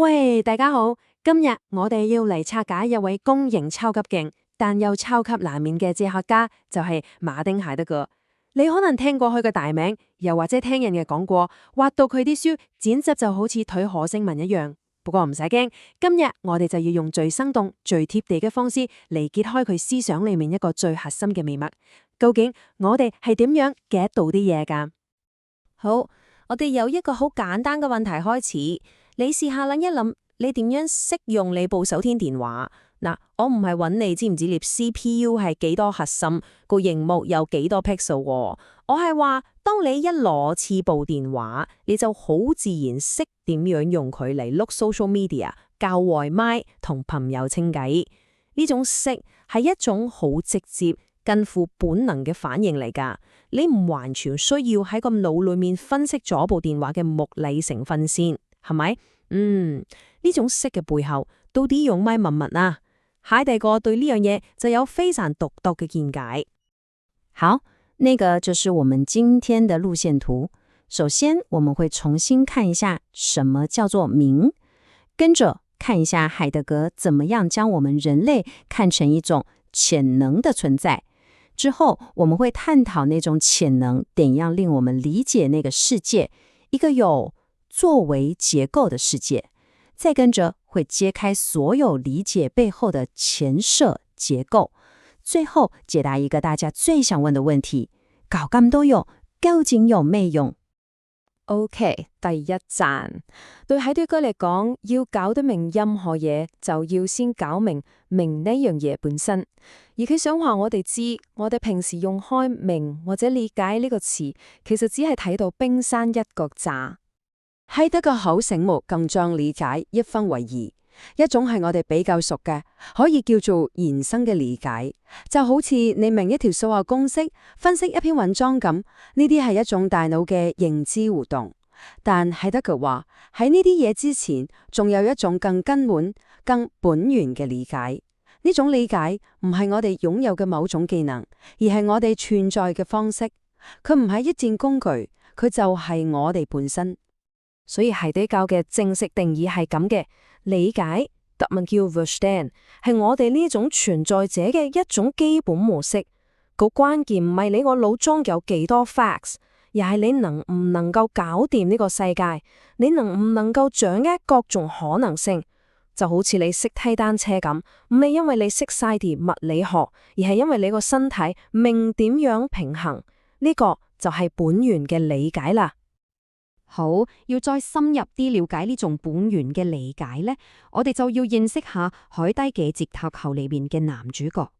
喂，大家好，今日我哋要嚟拆解一位公認超級勁，但又超級難眠嘅哲學家，就係馬丁海德格。你可能聽過佢嘅大名，又或者聽人嘅講過，畫到佢啲書簡直就好似腿可星文一樣。不過唔使驚，今日我哋就要用最生動、最貼地嘅方式嚟揭開佢思想裏面一個最核心嘅秘密。究竟我哋係點樣 get 到啲嘢㗎？好，我哋由一個好簡單嘅問題開始。你試下諗一諗，你點樣識用你部手提電話？嗱，我唔係揾你知唔知你 CPU 係幾多核心，個熒幕有幾多 pixel，我係話，當你一攞起部電話，你就好自然識點樣用佢嚟碌 social media、叫外賣同朋友傾偈。呢種識係一種好直接、近乎本能嘅反應嚟㗎。你唔完全需要喺個腦裏面分析咗部電話嘅物理成分先。係咪？呢種識嘅背後到底有咩秘密啊？海德格對呢樣嘢就有非常獨特嘅見解。好，那個就是我們今天的路線圖。首先，我們會重新看一下什麼叫做明，跟着看一下海德格怎麼樣將我們人類看成一種潛能的存在。之後，我們會探討那種潛能點樣令我們理解那個世界，一個有作為結構的世界，再跟着會揭開所有理解背後的前設結構，最後解答一個大家最想問的問題：搞咁多用，究竟有咩用？OK， 第一讚。對海德格嚟講，要搞得明任何嘢，就要先搞明呢樣嘢本身。而佢想話我哋知，我哋平時用開明或者理解呢個詞，其實只係睇到冰山一角咋。海德格好醒目，更將理解一分為二，一種係我哋比較熟嘅，可以叫做延伸嘅理解，就好似你明一條數學公式，分析一篇文章咁，呢啲係一種大腦嘅認知活動。但海德格話喺呢啲嘢之前，仲有一種更根本、更本源嘅理解。呢種理解唔係我哋擁有嘅某種技能，而係我哋存在嘅方式。佢唔係一件工具，佢就係我哋本身。所以海德格嘅正式定義係咁嘅：理解，德文叫 Verstehen， 係我哋呢種存在者嘅一種基本模式。個關鍵唔係你個腦中有幾多 facts， 而係你能唔能夠搞掂呢個世界，你能唔能夠掌握各種可能性。就好似你識踢單車咁，唔係因為你識晒啲物理學，而係因為你個身體明點樣平衡。呢個就係本源嘅理解啦。好，要再深入啲了解呢種本源嘅理解呢，我哋就要認識下海德格哲學球裏面嘅男主角。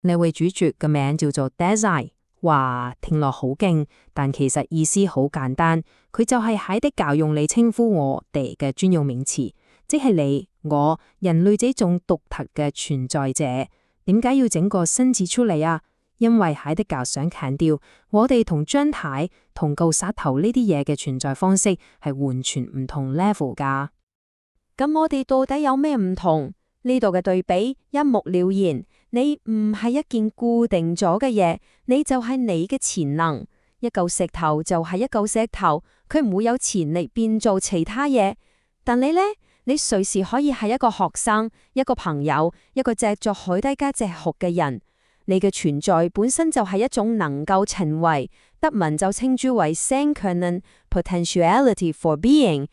呢位主角嘅名叫做 Dasein， 話聽落好勁，但其實意思好簡單，佢就係海德格用嚟稱呼我哋嘅專用名詞，即係你、我、人類這種獨特嘅存在者。點解要整個新字出嚟啊？因為海德格想強調，我哋同張太同舊殺頭呢啲嘢嘅存在方式係完全唔同 level 噶。咁我哋到底有咩唔同？呢度嘅對比一目了然。你唔係一件固定咗嘅嘢，你就係你嘅潛能。一嚿石頭就係一嚿石頭，佢唔會有潛力變做其他嘢。但你呢？你隨時可以係一個學生、一個朋友、一個製作海德格哲學嘅人。你嘅存在本身就係一種能夠成為，德文就稱之為 Sein können Potentiality for Being。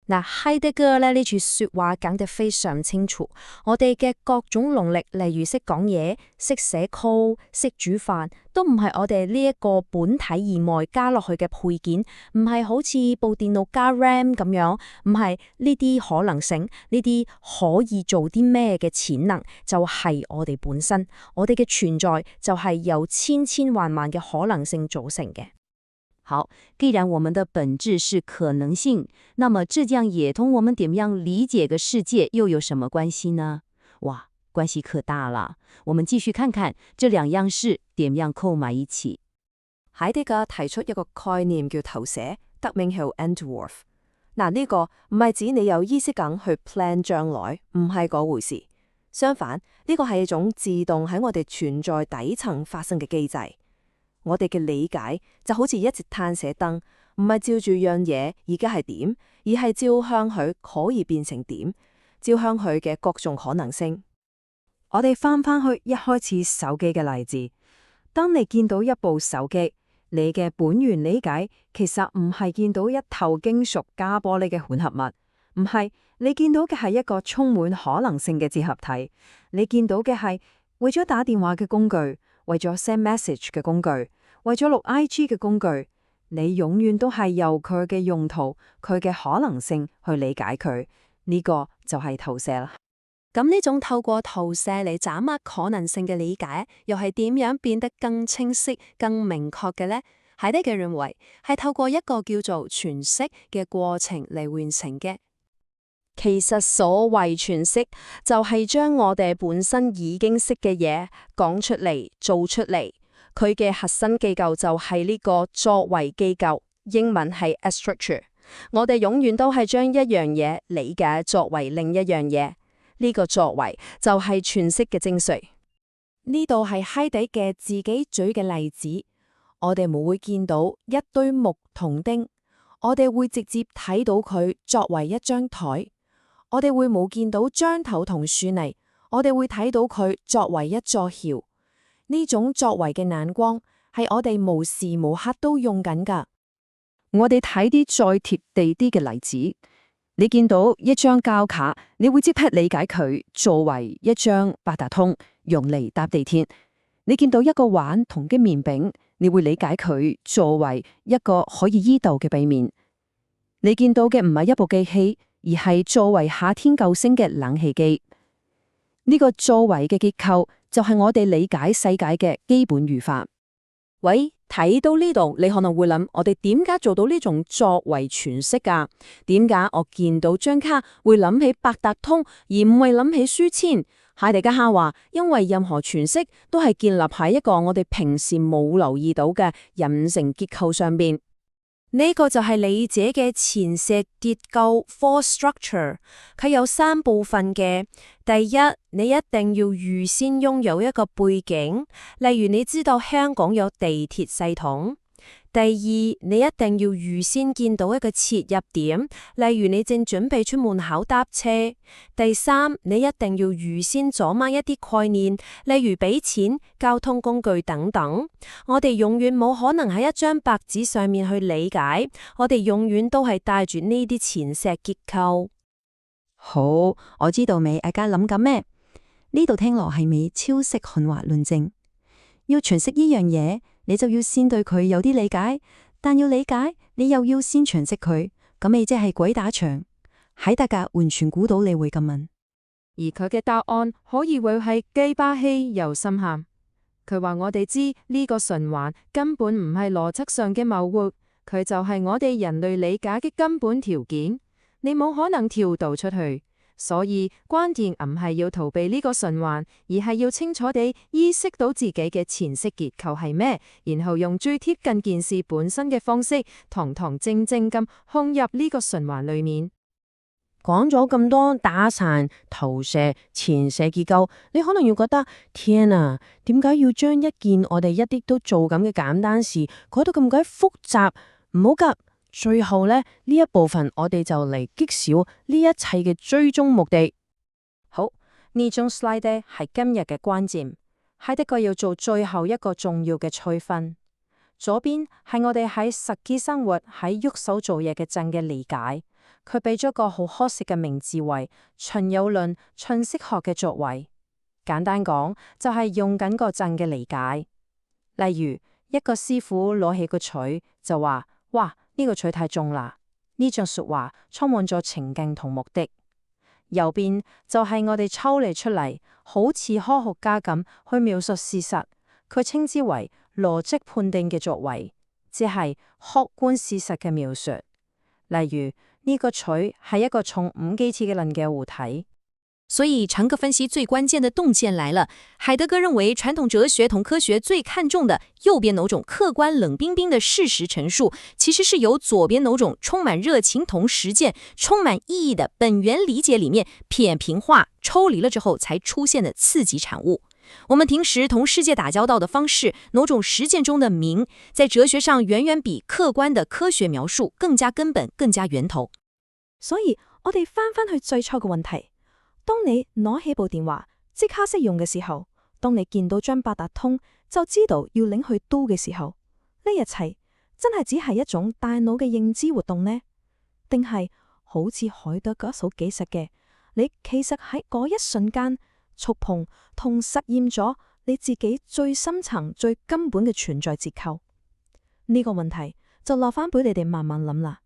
嗱，海德格呢句說話講得非常清楚。我哋嘅各種能力，例如識講嘢、識寫 code、識煮飯，都唔係我哋呢一個本體以外加落去嘅配件，唔係好似部電腦加 RAM 咁樣，唔係呢啲可能性，呢啲可以做啲咩嘅潛能，就係我哋本身。我哋嘅存在就係由千千萬萬嘅可能性組成嘅。好，既然我們的本質是可能性，那麼這樣也同我們點樣理解個世界又有什麼關係呢？哇，關係可大了。我們繼續看看這兩樣事點樣扣埋一起。海德格提出一個概念叫投射，得名叫 Entwurf。嗱，呢個唔係指你有意識咁去 plan 將來，唔係嗰回事。相反，呢個係一種自動喺我哋存在底層發生嘅機制。我哋嘅理解就好似一隻探射燈，唔係照住樣嘢而家係點，而係照向佢可以變成點，照向佢嘅各種可能性。我哋翻返去一開始手機嘅例子，當你見到一部手機，你嘅本源理解其實唔係見到一頭金屬加玻璃嘅混合物，唔係，你見到嘅係一個充滿可能性嘅結合體。你見到嘅係為咗打電話嘅工具，為咗 send message 嘅工具，為咗錄 IG 嘅工具。你永遠都係由佢嘅用途、佢嘅可能性去理解佢，呢個就係投射啦。咁呢種透過投射嚟掌握可能性嘅理解，又係點樣變得更清晰、更明確嘅呢？海德格認為係透過一個叫做詮釋嘅過程嚟完成嘅。其實所謂詮釋，就係將我哋本身已經識嘅嘢講出嚟、做出嚟。佢嘅核心機構就係呢個作為機構，英文係 structure。我哋永遠都係將一樣嘢理解作為另一樣嘢，呢個作為就係詮釋嘅精髓。呢度係海德嘅自己舉嘅例子，我哋冇會見到一堆木同釘，我哋會直接睇到佢作為一張台。我哋會冇見到磚頭同樹泥，我哋會睇到佢作為一座橋。呢種作為嘅眼光係我哋無時無刻都用緊㗎。我哋睇啲再貼地啲嘅例子，你見到一張膠卡，你會即刻理解佢作為一張八達通，用嚟搭地鐵。你見到一個碗同嘅麵餅，你會理解佢作為一個可以醫竇嘅避免。你見到嘅唔係一部機器，而係作為夏天救星嘅冷氣機。呢個作為嘅結構就係我哋理解世界嘅基本語法。喂，睇到呢度，你可能會諗，我哋點解做到呢種作為詮釋㗎？點解我見到張卡會諗起八達通，而唔係諗起書籤？海德格話，因為任何詮釋都係建立喺一個我哋平時冇留意到嘅隱性結構上邊。呢個就係理解嘅前設結構 （core structure），佢有3部分嘅。第一，你一定要預先擁有一個背景，例如你知道香港有地鐵系統。第二，你一定要預先見到一個切入點，例如你正準備出門口搭車。第三，你一定要預先掌握一啲概念，例如俾錢、交通工具等等。我哋永遠冇可能喺一張白紙上面去理解，我哋永遠都係帶住呢啲前設結構。好，我知道未，大家諗緊咩？呢度聽落係咪超式漢話論證？要詮釋呢樣嘢，你就要先對佢有啲理解，但要理解，你又要先詮釋佢，咁你即係鬼打牆。海德格完全估到你會咁問，而佢嘅答案可以會係既霸氣又深陷。佢話我哋知呢個循環根本唔係邏輯上嘅謬誤，佢就係我哋人類理解嘅根本條件。你冇可能跳到出去，所以關鍵唔係要逃避呢個循環，而係要清楚地意識到自己嘅前設結構係咩，然後用最貼近件事本身嘅方式，堂堂正正咁控入呢個循環裏面。講咗咁多打散、投射、前設結構，你可能要覺得天啊，點解要將一件我哋一啲都做咁嘅簡單事改到咁鬼複雜？唔好急。最後呢一部分我哋就嚟揭曉呢一切嘅最終目的。好，呢張 slide 係今日嘅關鍵，海德格要做最後一個重要嘅區分。左邊係我哋喺實際生活喺喐手做嘢嘅陣嘅理解，佢俾咗個好可惜嘅名字為循有論循式學嘅作為。簡單講就係用緊個陣嘅理解。例如一個師傅攞起個錘就話：哇！呢個錘太重啦！呢句說話充滿咗情境同目的。右邊就係我哋抽離出嚟，好似科學家咁去描述事實，佢稱之為邏輯判定嘅作為，即係客觀事實嘅描述。例如呢個錘係一個重5幾次嘅能嘅物體。所以長個分析最關鍵的洞見來了。海德格認為傳統哲學同科學最看重的右邊某種客觀冷冰冰的事實陳述，其實是由左邊某種充滿熱情同實踐、充滿意義的本源理解裡面扁平化抽離了之後才出現的刺激產物。我们平時同世界打交道的方式，某種實踐中的名，在哲學上遠遠比客觀的科學描述更加根本、更加源頭。所以我哋翻去最初嘅問題，當你攞起部電話即刻識用嘅時候，當你見到張八達通就知道要領去嘟嘅時候，呢一切真係只係一種大腦嘅認知活動呢？定係好似海德格所記述嘅，你其實喺嗰一瞬間觸碰同實驗咗你自己最深層、最根本嘅存在結構？呢個問題就留翻俾你哋慢慢諗啦。